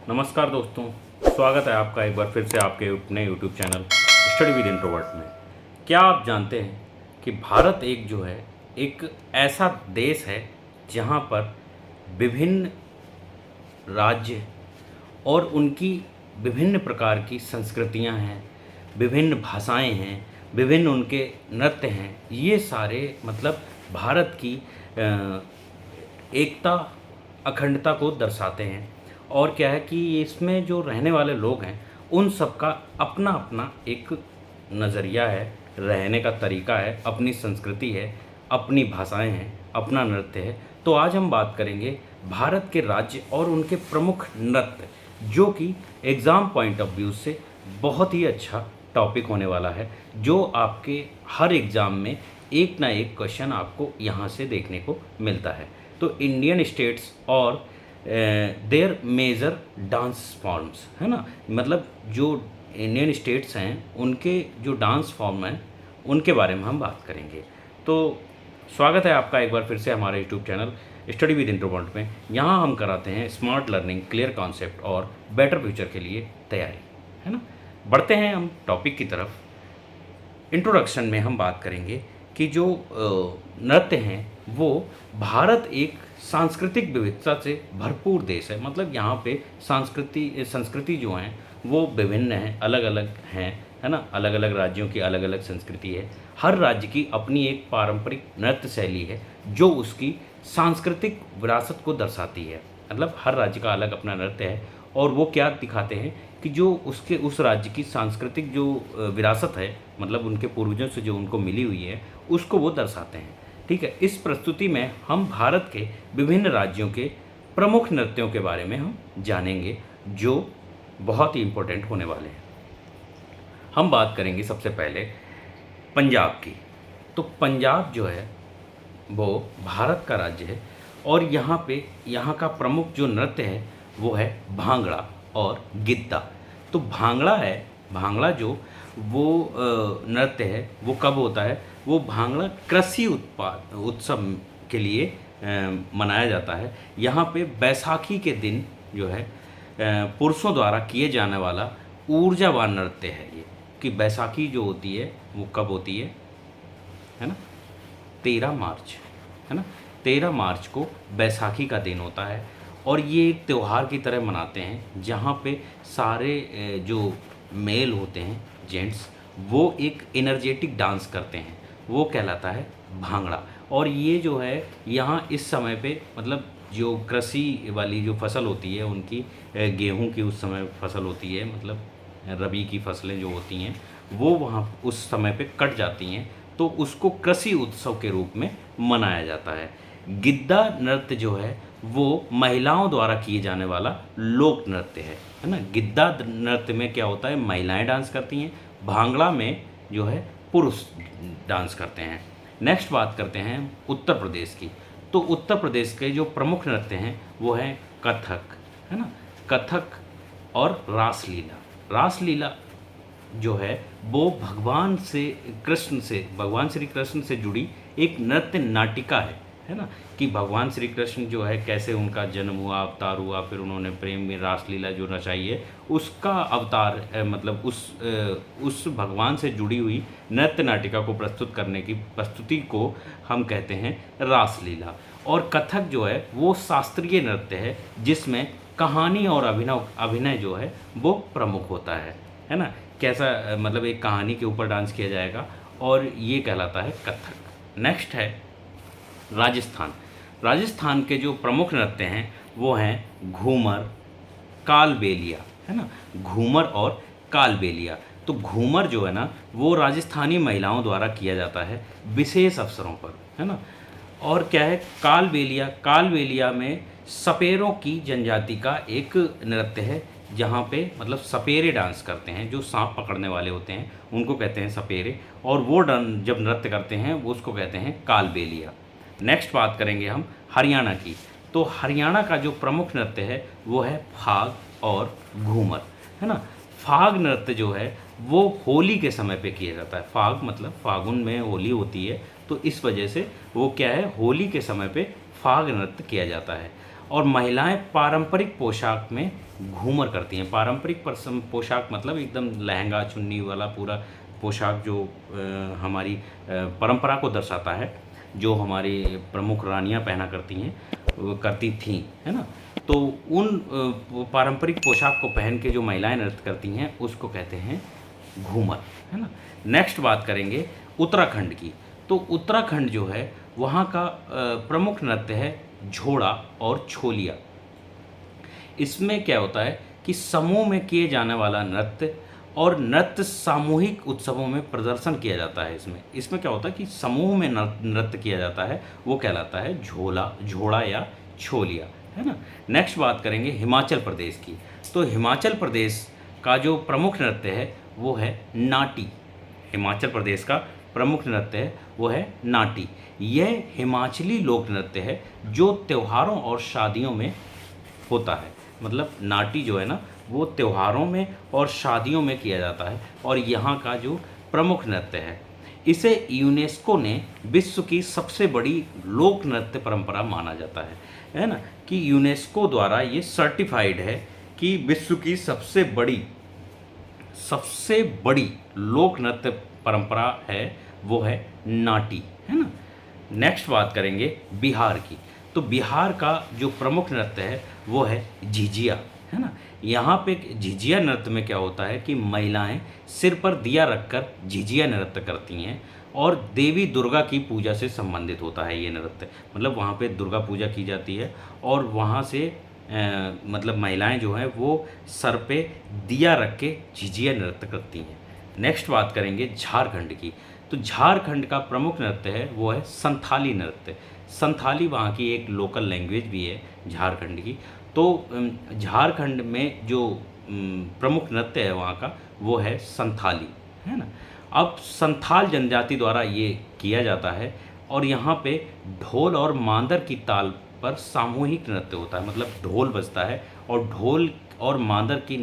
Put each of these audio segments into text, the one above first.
नमस्कार दोस्तों, स्वागत है आपका एक बार फिर से आपके अपने YouTube channel study with introvert में। क्या आप जानते हैं कि भारत एक जो है एक ऐसा देश है जहां पर विभिन्न राज्य और उनकी विभिन्न प्रकार की संस्कृतियां हैं, विभिन्न भाषाएं हैं, विभिन्न उनके नृत्य हैं। ये सारे मतलब भारत की एकता, अखंडता को दर्शाते हैं। और क्या है कि इसमें जो रहने वाले लोग हैं उन सब का अपना अपना एक नज़रिया है, रहने का तरीका है, अपनी संस्कृति है, अपनी भाषाएं हैं, अपना नृत्य है। तो आज हम बात करेंगे भारत के राज्य और उनके प्रमुख नृत्य, जो कि एग्ज़ाम पॉइंट ऑफ व्यू से बहुत ही अच्छा टॉपिक होने वाला है, जो आपके हर एग्ज़ाम में एक ना एक क्वेश्चन आपको यहाँ से देखने को मिलता है। तो इंडियन स्टेट्स और देयर मेजर डांस फॉर्म्स, है ना, मतलब जो इंडियन स्टेट्स हैं उनके जो डांस फॉर्म हैं उनके बारे में हम बात करेंगे। तो स्वागत है आपका एक बार फिर से हमारे YouTube channel study with introvert में। यहाँ हम कराते हैं स्मार्ट लर्निंग, क्लियर कॉन्सेप्ट और बेटर फ्यूचर के लिए तैयारी, है ना। बढ़ते हैं हम टॉपिक की तरफ। इंट्रोडक्शन में हम बात करेंगे कि जो नृत्य हैं वो भारत एक सांस्कृतिक विविधता से भरपूर देश है। मतलब यहाँ पे संस्कृति जो हैं वो विभिन्न हैं, अलग अलग हैं, है ना। अलग अलग राज्यों की अलग अलग संस्कृति है। हर राज्य की अपनी एक पारंपरिक नृत्य शैली है जो उसकी सांस्कृतिक विरासत को दर्शाती है। मतलब हर राज्य का अलग अपना नृत्य है और वो क्या दिखाते हैं कि जो उसके उस राज्य की सांस्कृतिक जो विरासत है, मतलब उनके पूर्वजों से जो उनको मिली हुई है, उसको वो दर्शाते हैं। ठीक है, इस प्रस्तुति में हम भारत के विभिन्न राज्यों के प्रमुख नृत्यों के बारे में हम जानेंगे, जो बहुत ही इम्पोर्टेंट होने वाले हैं। हम बात करेंगे सबसे पहले पंजाब की। तो पंजाब जो है वो भारत का राज्य है और यहाँ का प्रमुख जो नृत्य है वो है भांगड़ा और गिद्दा। तो भांगड़ा जो वो नृत्य है वो कब होता है? वो भांगड़ा कृषि उत्सव के लिए मनाया जाता है। यहाँ पे बैसाखी के दिन जो है पुरुषों द्वारा किए जाने वाला ऊर्जावान नृत्य है ये। कि बैसाखी जो होती है वो कब होती है ना, 13 मार्च, है ना। 13 मार्च को बैसाखी का दिन होता है और ये एक त्यौहार की तरह मनाते हैं, जहाँ पे सारे जो मेल होते हैं, जेंट्स, वो एक एनर्जेटिक डांस करते हैं, वो कहलाता है भांगड़ा। और ये जो है यहाँ इस समय पे मतलब जो कृषि वाली जो फसल होती है उनकी, गेहूं की उस समय फसल होती है, मतलब रबी की फसलें जो होती हैं वो वहाँ उस समय पे कट जाती हैं, तो उसको कृषि उत्सव के रूप में मनाया जाता है। गिद्दा नृत्य जो है वो महिलाओं द्वारा किए जाने वाला लोक नृत्य है ना। गिद्दा नृत्य में क्या होता है, महिलाएं डांस करती हैं, भांगड़ा में जो है पुरुष डांस करते हैं। नेक्स्ट बात करते हैं उत्तर प्रदेश की। तो उत्तर प्रदेश के जो प्रमुख नृत्य हैं वो है कथक, है ना। कथक और रासलीला। रासलीला जो है वो भगवान श्री कृष्ण से जुड़ी एक नृत्य नाटिका है ना। कि भगवान श्री कृष्ण जो है कैसे उनका जन्म हुआ, अवतार हुआ, फिर उन्होंने प्रेम में रासलीला जो रचाई है उसका अवतार, मतलब उस भगवान से जुड़ी हुई नृत्य नाटिका को प्रस्तुत करने की प्रस्तुति को हम कहते हैं रासलीला। और कथक जो है वो शास्त्रीय नृत्य है जिसमें कहानी और अभिनय जो है वो प्रमुख होता है ना। कैसा, मतलब एक कहानी के ऊपर डांस किया जाएगा और ये कहलाता है कथक। नेक्स्ट है राजस्थान के जो प्रमुख नृत्य हैं वो हैं घूमर, कालबेलिया, है ना। घूमर और कालबेलिया। तो घूमर जो है ना वो राजस्थानी महिलाओं द्वारा किया जाता है विशेष अवसरों पर, है ना। और क्या है कालबेलिया में सपेरों की जनजाति का एक नृत्य है, जहाँ पे मतलब सपेरे डांस करते हैं, जो सांप पकड़ने वाले होते हैं उनको कहते हैं सपेरे, और वो जब नृत्य करते हैं वो उसको कहते हैं कालबेलिया। नेक्स्ट बात करेंगे हम हरियाणा की। तो हरियाणा का जो प्रमुख नृत्य है वो है फाग और घूमर, है ना। फाग नृत्य जो है वो होली के समय पे किया जाता है। फाग मतलब फागुन में होली होती है, तो इस वजह से वो क्या है, होली के समय पे फाग नृत्य किया जाता है। और महिलाएं पारंपरिक पोशाक में घूमर करती हैं। पारंपरिक पोशाक मतलब एकदम लहंगा चुन्नी वाला पूरा पोशाक जो हमारी परंपरा को दर्शाता है, जो हमारी प्रमुख रानियां पहना करती हैं, करती थीं, है ना। तो उन पारंपरिक पोशाक को पहन के जो महिलाएं नृत्य करती हैं उसको कहते हैं घूमर, है ना। नेक्स्ट बात करेंगे उत्तराखंड की। तो उत्तराखंड जो है वहाँ का प्रमुख नृत्य है झोड़ा और छोलिया। इसमें क्या होता है कि समूह में किए जाने वाला नृत्य और नृत्य सामूहिक उत्सवों में प्रदर्शन किया जाता है। इसमें क्या होता है कि समूह में नृत्य किया जाता है, वो कहलाता है झोड़ा या छोलिया, है ना। नेक्स्ट बात करेंगे हिमाचल प्रदेश की। तो हिमाचल प्रदेश का जो प्रमुख नृत्य है वो है नाटी। हिमाचल प्रदेश का प्रमुख नृत्य है वो है नाटी। यह हिमाचली लोक नृत्य है जो त्योहारों और शादियों में होता है। मतलब नाटी जो है ना वो त्योहारों में और शादियों में किया जाता है और यहाँ का जो प्रमुख नृत्य है, इसे यूनेस्को ने विश्व की सबसे बड़ी लोक नृत्य परंपरा माना जाता है ना। कि यूनेस्को द्वारा ये सर्टिफाइड है कि विश्व की सबसे बड़ी लोक नृत्य परंपरा है वो है नाटी, है ना। नेक्स्ट बात करेंगे बिहार की। तो बिहार का जो प्रमुख नृत्य है वो है झिझिया, है ना। यहाँ पे झिझिया नृत्य में क्या होता है कि महिलाएं सिर पर दिया रखकर झिझिया नृत्य करती हैं और देवी दुर्गा की पूजा से संबंधित होता है ये नृत्य। मतलब वहाँ पे दुर्गा पूजा की जाती है और वहाँ से मतलब महिलाएं जो हैं वो सर पे दिया रख के झिझिया नृत्य करती हैं। नेक्स्ट बात करेंगे झारखंड की। तो झारखंड का प्रमुख नृत्य है वो है संथाली नृत्य। संथाली वहाँ की एक लोकल लैंग्वेज भी है झारखंड की। तो झारखंड में जो प्रमुख नृत्य है वहाँ का वो है संथाली, है ना। अब संथाल जनजाति द्वारा ये किया जाता है और यहाँ पे ढोल और मांदर की ताल पर सामूहिक नृत्य होता है। मतलब ढोल बजता है और ढोल और मांदर की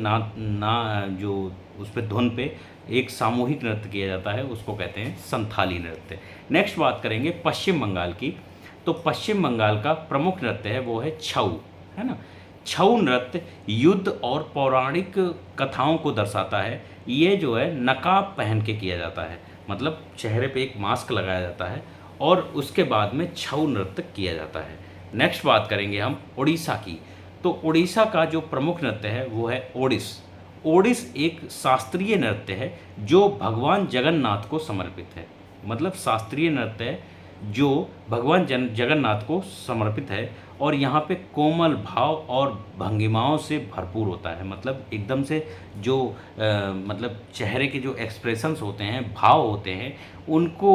जो उस पर धुन पे एक सामूहिक नृत्य किया जाता है, उसको कहते हैं संथाली नृत्य। नेक्स्ट बात करेंगे पश्चिम बंगाल की। तो पश्चिम बंगाल का प्रमुख नृत्य है वो है छऊ, है ना। छऊ नृत्य युद्ध और पौराणिक कथाओं को दर्शाता है। ये जो है नकाब पहन के किया जाता है, मतलब चेहरे पे एक मास्क लगाया जाता है और उसके बाद में छऊ नृत्य किया जाता है। नेक्स्ट बात करेंगे हम उड़ीसा की। तो उड़ीसा का जो प्रमुख नृत्य है वो है ओडिस। ओडिस एक शास्त्रीय नृत्य है जो भगवान जगन्नाथ को समर्पित है। मतलब शास्त्रीय नृत्य है जो भगवान जगन्नाथ को समर्पित है और यहाँ पे कोमल भाव और भंगिमाओं से भरपूर होता है। मतलब एकदम से जो मतलब चेहरे के जो एक्सप्रेशंस होते हैं, भाव होते हैं, उनको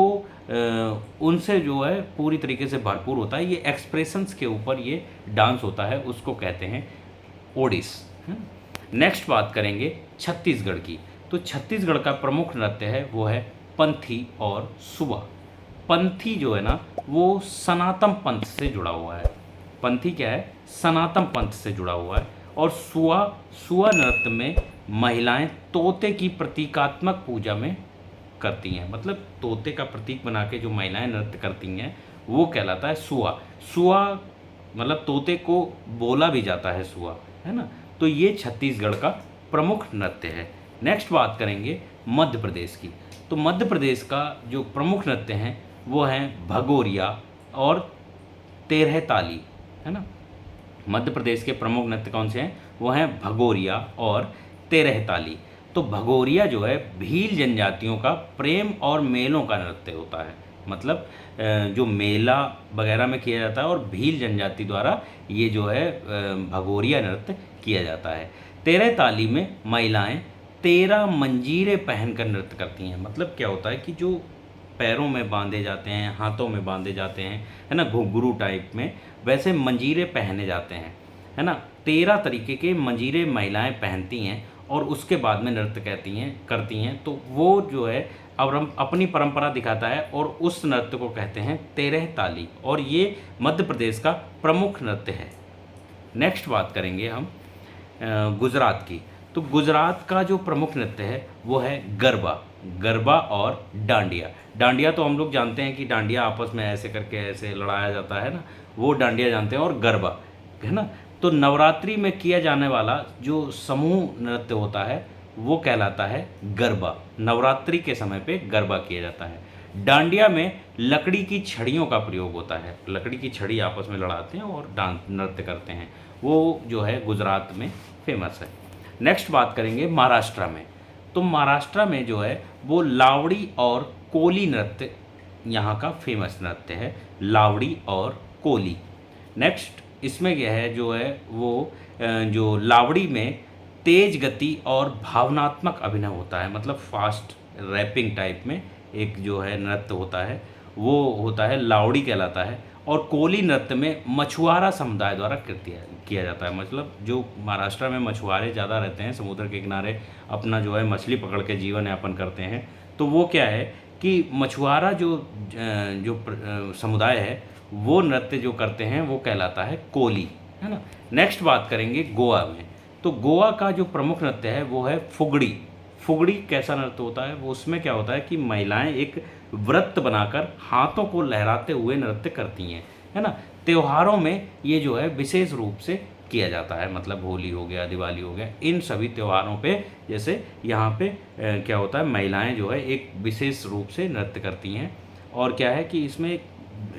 उनसे जो है पूरी तरीके से भरपूर होता है। ये एक्सप्रेशंस के ऊपर ये डांस होता है, उसको कहते हैं ओडिस। नेक्स्ट बात करेंगे छत्तीसगढ़ की। तो छत्तीसगढ़ का प्रमुख नृत्य है वो है पंथी और सुआ। पंथी जो है ना वो सनातन पंथ से जुड़ा हुआ है। पंथी क्या है? सनातन पंथ से जुड़ा हुआ है। और सुआ नृत्य में महिलाएं तोते की प्रतीकात्मक पूजा में करती हैं। मतलब तोते का प्रतीक बना के जो महिलाएं नृत्य करती हैं वो कहलाता है सुआ। मतलब तोते को बोला भी जाता है सुआ, है ना। तो ये छत्तीसगढ़ का प्रमुख नृत्य है। नेक्स्ट बात करेंगे मध्य प्रदेश की। तो मध्य प्रदेश का जो प्रमुख नृत्य हैं वो हैं भगोरिया और तेरह ताली, है ना। मध्य प्रदेश के प्रमुख नृत्य कौन से हैं? वो हैं भगोरिया और तेरह ताली। तो भगोरिया जो है भील जनजातियों का प्रेम और मेलों का नृत्य होता है। मतलब जो मेला वगैरह में किया जाता है और भील जनजाति द्वारा ये जो है भगोरिया नृत्य किया जाता है। तेरह ताली में महिलाएं 13 मंजीरे पहनकर नृत्य करती हैं। मतलब क्या होता है कि जो पैरों में बांधे जाते हैं, हाथों में बांधे जाते हैं, है ना, घुंघरू टाइप में, वैसे मंजीरे पहने जाते हैं, है ना। 13 तरीके के मंजीरे महिलाएं पहनती हैं और उसके बाद में नृत्य करती हैं। तो वो जो है अब अपनी परंपरा दिखाता है और उस नृत्य को कहते हैं तेरह ताली और ये मध्य प्रदेश का प्रमुख नृत्य है। नेक्स्ट बात करेंगे हम गुजरात की। तो गुजरात का जो प्रमुख नृत्य है वो है गरबा और डांडिया तो हम लोग जानते हैं कि डांडिया आपस में ऐसे करके ऐसे लड़ाया जाता है ना, वो डांडिया जानते हैं। और है ना। तो नवरात्रि में किया जाने वाला जो समूह नृत्य होता है वो कहलाता है गरबा। नवरात्रि के समय पे गरबा किया जाता है। डांडिया में लकड़ी की छड़ियों का प्रयोग होता है, लकड़ी की छड़ी आपस में लड़ाते हैं और डांस नृत्य करते हैं, वो जो है गुजरात में फेमस है। नेक्स्ट बात करेंगे महाराष्ट्र में। तो महाराष्ट्र में जो है वो लावड़ी और कोली नृत्य यहाँ का फेमस नृत्य है, लावड़ी और कोली। नेक्स्ट इसमें क्या है जो है वो जो लावड़ी में तेज गति और भावनात्मक अभिनय होता है, मतलब फास्ट रैपिंग टाइप में एक जो है नृत्य होता है वो होता है लावड़ी कहलाता है। और कोली नृत्य में मछुआरा समुदाय द्वारा किया जाता है, मतलब जो महाराष्ट्र में मछुआरे ज़्यादा रहते हैं, समुद्र के किनारे अपना जो है मछली पकड़ के जीवन यापन करते हैं, तो वो क्या है कि मछुआरा जो समुदाय है वो नृत्य जो करते हैं वो कहलाता है कोली, है ना। नेक्स्ट बात करेंगे गोवा में। तो गोवा का जो प्रमुख नृत्य है वो है फुगड़ी। फुगड़ी कैसा नृत्य होता है, वो उसमें क्या होता है कि महिलाएं एक व्रत बनाकर हाथों को लहराते हुए नृत्य करती हैं, है ना। त्योहारों में ये जो है विशेष रूप से किया जाता है, मतलब होली हो गया, दिवाली हो गया, इन सभी त्योहारों पे जैसे यहाँ पे क्या होता है महिलाएं जो है एक विशेष रूप से नृत्य करती हैं। और क्या है कि इसमें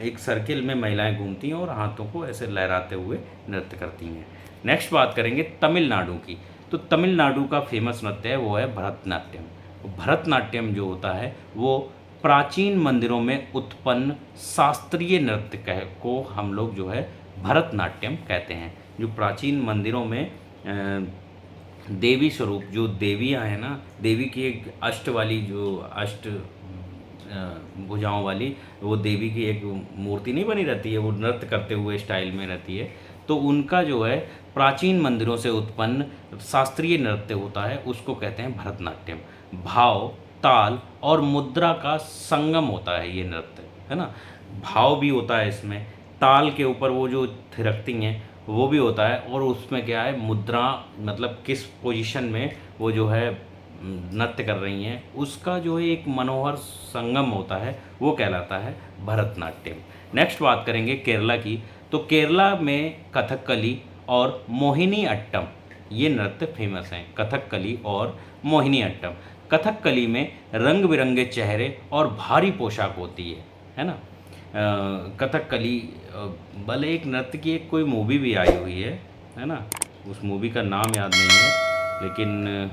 एक सर्किल में महिलाएं घूमती हैं और हाथों को ऐसे लहराते हुए नृत्य करती हैं। नेक्स्ट बात करेंगे तमिलनाडु की। तो तमिलनाडु का फेमस नृत्य है वो है भरतनाट्यम। भरतनाट्यम जो होता है वो प्राचीन मंदिरों में उत्पन्न शास्त्रीय नृत्य को हम लोग जो है भरतनाट्यम कहते हैं। जो प्राचीन मंदिरों में देवी स्वरूप जो देवियाँ हैं ना, देवी की एक अष्ट वाली जो अष्ट भुजाओं वाली वो देवी की एक मूर्ति नहीं बनी रहती है, वो नृत्य करते हुए स्टाइल में रहती है, तो उनका जो है प्राचीन मंदिरों से उत्पन्न शास्त्रीय नृत्य होता है उसको कहते हैं भरतनाट्यम। भाव, ताल और मुद्रा का संगम होता है ये नृत्य, है ना। भाव भी होता है इसमें, ताल के ऊपर वो जो थिरकती हैं वो भी होता है, और उसमें क्या है मुद्रा, मतलब किस पोजीशन में वो जो है नृत्य कर रही हैं उसका जो है एक मनोहर संगम होता है वो कहलाता है भरतनाट्यम। नेक्स्ट बात करेंगे केरला की। तो केरला में कथकली और मोहिनी अट्टम ये नृत्य फेमस हैं, कथकली और मोहिनी अट्टम। कथकली में रंग बिरंगे चेहरे और भारी पोशाक होती है ना। कथकली भले एक नृत्य की एक कोई मूवी भी आई हुई है ना, उस मूवी का नाम याद नहीं है लेकिन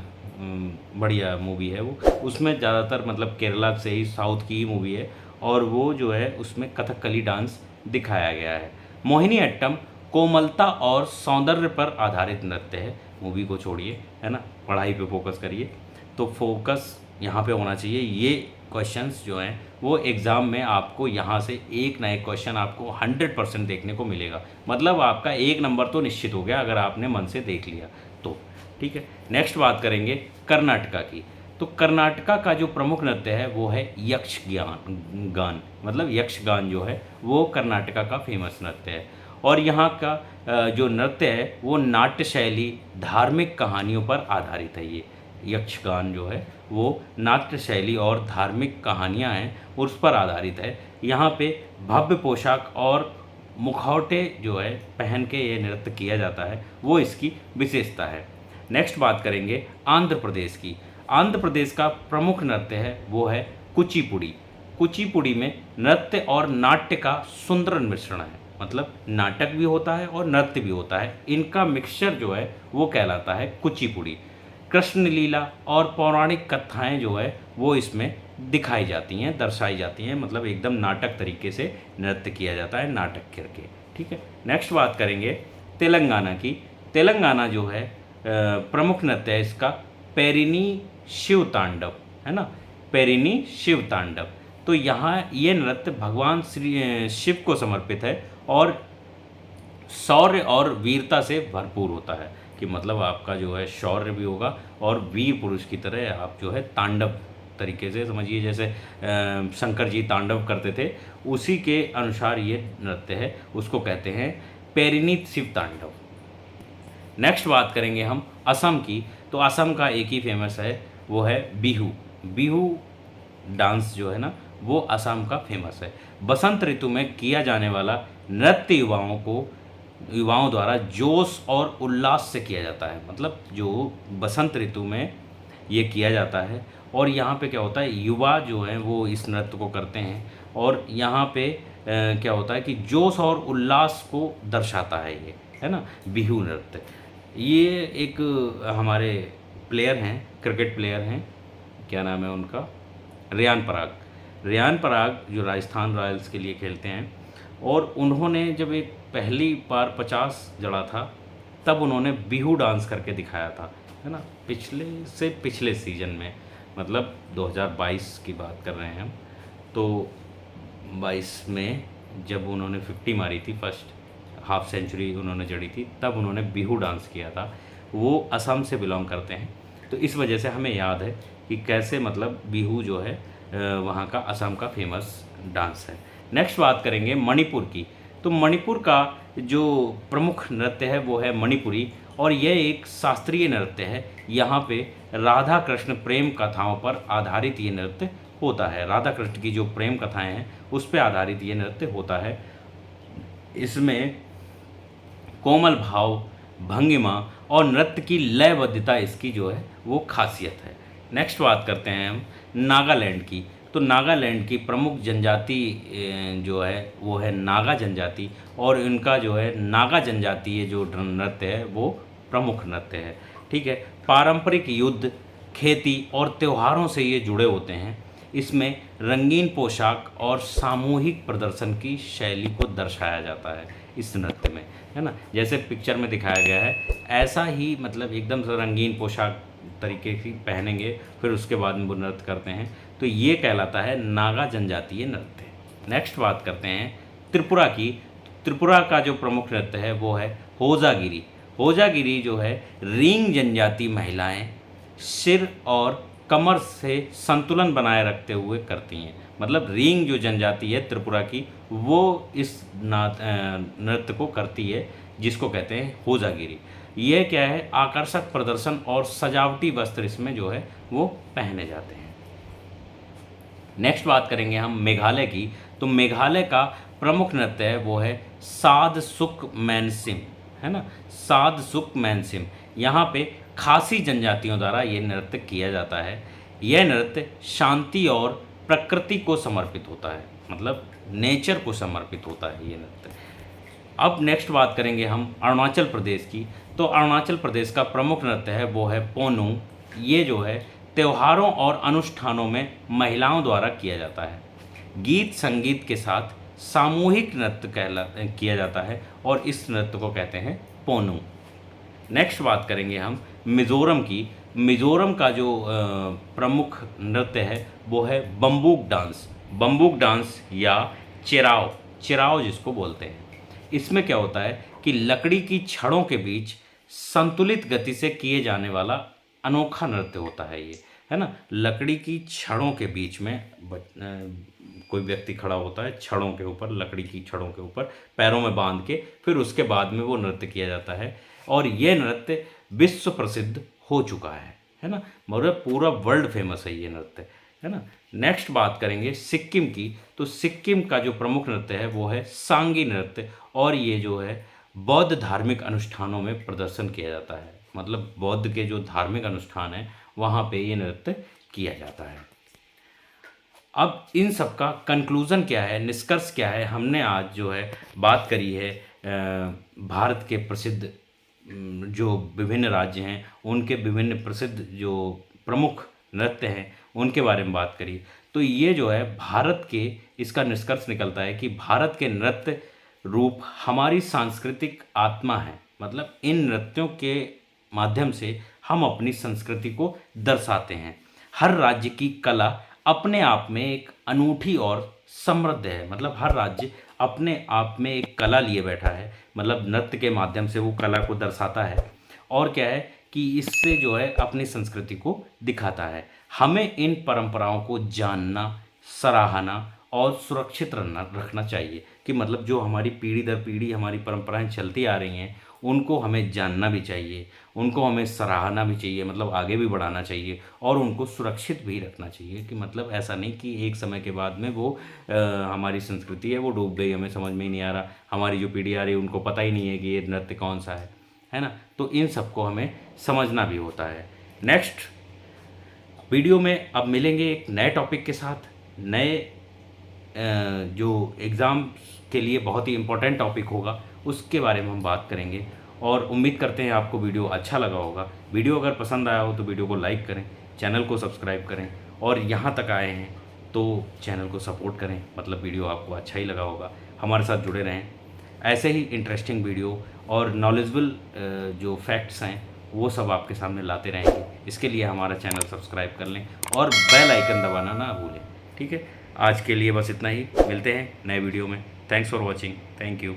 बढ़िया मूवी है वो। उसमें ज़्यादातर मतलब केरला से ही, साउथ की ही मूवी है, और वो जो है उसमें कथकली डांस दिखाया गया है। मोहिनी अट्टम कोमलता और सौंदर्य पर आधारित नृत्य है। मूवी को छोड़िए, है ना, पढ़ाई पे फोकस करिए। तो फोकस यहाँ पे होना चाहिए। ये क्वेश्चंस जो हैं वो एग्ज़ाम में आपको यहाँ से एक ना एक क्वेश्चन आपको 100% देखने को मिलेगा, मतलब आपका 1 नंबर तो निश्चित हो गया अगर आपने मन से देख लिया तो, ठीक है। नेक्स्ट बात करेंगे कर्नाटका की। तो कर्नाटका का जो प्रमुख नृत्य है वो है गान, मतलब यक्षगान जो है वो कर्नाटका का फेमस नृत्य है। और यहाँ का जो नृत्य है वो नाट्य शैली, धार्मिक कहानियों पर आधारित है। ये यक्षगान जो है वो नाट्य शैली और धार्मिक कहानियाँ हैं उस पर आधारित है। यहाँ पे भव्य पोशाक और मुखौटे जो है पहन के ये नृत्य किया जाता है, वो इसकी विशेषता है। नेक्स्ट बात करेंगे आंध्र प्रदेश की। आंध्र प्रदेश का प्रमुख नृत्य है वो है कुचिपुड़ी। कुचिपुड़ी में नृत्य और नाट्य का सुंदर मिश्रण है, मतलब नाटक भी होता है और नृत्य भी होता है, इनका मिक्सचर जो है वो कहलाता है कुचिपुड़ी। कृष्ण लीला और पौराणिक कथाएं जो है वो इसमें दिखाई जाती हैं, दर्शाई जाती हैं, मतलब एकदम नाटक तरीके से नृत्य किया जाता है, नाटक करके, ठीक है। नेक्स्ट बात करेंगे तेलंगाना की। तेलंगाना जो है प्रमुख नृत्य है इसका पेरिनी शिव तांडव, है ना, पेरिनी शिव तांडव। तो यहाँ ये नृत्य भगवान श्री शिव को समर्पित है और शौर्य और वीरता से भरपूर होता है, कि मतलब आपका जो है शौर्य भी होगा और वीर पुरुष की तरह आप जो है तांडव तरीके से समझिए, जैसे शंकर जी तांडव करते थे उसी के अनुसार ये नृत्य है, उसको कहते हैं पेरिनी शिव तांडव। नेक्स्ट बात करेंगे हम असम की। तो असम का एक ही फेमस है वो है बिहू। बिहू डांस जो है ना वो असम का फेमस है। बसंत ऋतु में किया जाने वाला नृत्य युवाओं को युवाओं द्वारा जोश और उल्लास से किया जाता है। मतलब जो बसंत ऋतु में ये किया जाता है और यहाँ पे क्या होता है, युवा जो हैं वो इस नृत्य को करते हैं और यहाँ पे क्या होता है कि जोश और उल्लास को दर्शाता है ये, है ना, बिहू नृत्य। ये एक हमारे प्लेयर हैं, क्रिकेट प्लेयर हैं, क्या नाम है उनका, रेयान पराग। रेयान पराग जो राजस्थान रॉयल्स के लिए खेलते हैं और उन्होंने जब एक पहली बार 50 जड़ा था तब उन्होंने बिहू डांस करके दिखाया था, है ना, पिछले सीजन में, मतलब 2022 की बात कर रहे हैं हम। तो 22 में जब उन्होंने 50 मारी थी, फर्स्ट हाफ सेंचुरी उन्होंने जड़ी थी, तब उन्होंने बिहू डांस किया था। वो असम से बिलोंग करते हैं, तो इस वजह से हमें याद है कि कैसे मतलब बिहू जो है वहाँ का, असम का फेमस डांस है। नेक्स्ट बात करेंगे मणिपुर की। तो मणिपुर का जो प्रमुख नृत्य है वो है मणिपुरी और यह एक शास्त्रीय नृत्य है। यहाँ पे राधा कृष्ण प्रेम कथाओं पर आधारित ये नृत्य होता है। राधा कृष्ण की जो प्रेम कथाएं हैं उस पर आधारित ये नृत्य होता है। इसमें कोमल भाव, भंगिमा और नृत्य की लयबद्धता इसकी जो है वो खासियत है। नेक्स्ट बात करते हैं हम नागालैंड की। तो नागालैंड की प्रमुख जनजाति जो है वो है नागा जनजाति और इनका जो है नागा जनजातीय जो नृत्य है वो प्रमुख नृत्य है। ठीक है, पारंपरिक युद्ध, खेती और त्योहारों से ये जुड़े होते हैं। इसमें रंगीन पोशाक और सामूहिक प्रदर्शन की शैली को दर्शाया जाता है इस नृत्य में, है ना, जैसे पिक्चर में दिखाया गया है ऐसा ही, मतलब एकदम से रंगीन पोशाक तरीके की पहनेंगे फिर उसके बाद में वो नृत्य करते हैं, तो ये कहलाता है नागा जनजातीय नृत्य। नेक्स्ट बात करते हैं त्रिपुरा की। त्रिपुरा का जो प्रमुख नृत्य है वो है होजागिरी। होजागिरी जो है रींग जनजाति महिलाएं सिर और कमर से संतुलन बनाए रखते हुए करती हैं। मतलब रींग जो जनजाति है त्रिपुरा की वो इस नृत्य को करती है जिसको कहते हैं होजागिरी। ये क्या है, आकर्षक प्रदर्शन और सजावटी वस्त्र इसमें जो है वो पहने जाते हैं। नेक्स्ट बात करेंगे हम मेघालय की। तो मेघालय का प्रमुख नृत्य है वो है साद सुक मैनसिम, है ना, साद सुक मैनसिम। यहाँ पे खासी जनजातियों द्वारा ये नृत्य किया जाता है। यह नृत्य शांति और प्रकृति को समर्पित होता है, मतलब नेचर को समर्पित होता है ये नृत्य। अब नेक्स्ट बात करेंगे हम अरुणाचल प्रदेश की। तो अरुणाचल प्रदेश का प्रमुख नृत्य है वो है पोनू। ये जो है त्योहारों और अनुष्ठानों में महिलाओं द्वारा किया जाता है। गीत संगीत के साथ सामूहिक नृत्य किया जाता है और इस नृत्य को कहते हैं पोनू। नेक्स्ट बात करेंगे हम मिज़ोरम की। मिज़ोरम का जो प्रमुख नृत्य है वो है बम्बूक डांस। बम्बूक डांस या चिराव, चिराव जिसको बोलते हैं। इसमें क्या होता है कि लकड़ी की छड़ों के बीच संतुलित गति से किए जाने वाला अनोखा नृत्य होता है ये, है ना। लकड़ी की छड़ों के बीच में कोई व्यक्ति खड़ा होता है छड़ों के ऊपर, लकड़ी की छड़ों के ऊपर पैरों में बांध के, फिर उसके बाद में वो नृत्य किया जाता है और ये नृत्य विश्व प्रसिद्ध हो चुका है ना, मतलब पूरा वर्ल्ड फेमस है ये नृत्य, है ना। नेक्स्ट बात करेंगे सिक्किम की। तो सिक्किम का जो प्रमुख नृत्य है वो है सांगी नृत्य और ये जो है बौद्ध धार्मिक अनुष्ठानों में प्रदर्शन किया जाता है। मतलब बौद्ध के जो धार्मिक अनुष्ठान है वहाँ पे ये नृत्य किया जाता है। अब इन सब का कंक्लूज़न क्या है, निष्कर्ष क्या है, हमने आज जो है बात करी है भारत के प्रसिद्ध जो विभिन्न राज्य हैं उनके विभिन्न प्रसिद्ध जो प्रमुख नृत्य हैं उनके बारे में बात करी। तो ये जो है भारत के, इसका निष्कर्ष निकलता है कि भारत के नृत्य रूप हमारी सांस्कृतिक आत्मा है। मतलब इन नृत्यों के माध्यम से हम अपनी संस्कृति को दर्शाते हैं। हर राज्य की कला अपने आप में एक अनूठी और समृद्ध है। मतलब हर राज्य अपने आप में एक कला लिए बैठा है, मतलब नृत्य के माध्यम से वो कला को दर्शाता है और क्या है कि इससे जो है अपनी संस्कृति को दिखाता है। हमें इन परंपराओं को जानना, सराहना और सुरक्षित रखना चाहिए कि मतलब जो हमारी पीढ़ी दर पीढ़ी हमारी परंपराएं चलती आ रही हैं उनको हमें जानना भी चाहिए, उनको हमें सराहना भी चाहिए, मतलब आगे भी बढ़ाना चाहिए और उनको सुरक्षित भी रखना चाहिए कि मतलब ऐसा नहीं कि एक समय के बाद में वो हमारी संस्कृति है वो डूब गई, हमें समझ में ही नहीं आ रहा, हमारी जो पीढ़ी आ रही है उनको पता ही नहीं है कि ये नृत्य कौन सा है ना। तो इन सबको हमें समझना भी होता है। नेक्स्ट वीडियो में अब मिलेंगे एक नए टॉपिक के साथ, नए जो एग्ज़ाम के लिए बहुत ही इम्पोर्टेंट टॉपिक होगा उसके बारे में हम बात करेंगे। और उम्मीद करते हैं आपको वीडियो अच्छा लगा होगा। वीडियो अगर पसंद आया हो तो वीडियो को लाइक करें, चैनल को सब्सक्राइब करें और यहाँ तक आए हैं तो चैनल को सपोर्ट करें, मतलब वीडियो आपको अच्छा ही लगा होगा। हमारे साथ जुड़े रहें, ऐसे ही इंटरेस्टिंग वीडियो और नॉलेजेबल जो फैक्ट्स हैं वो सब आपके सामने लाते रहेंगे। इसके लिए हमारा चैनल सब्सक्राइब कर लें और बेल आइकन दबाना ना भूलें। ठीक है, आज के लिए बस इतना ही, मिलते हैं नए वीडियो में। Thanks for watching, thank you.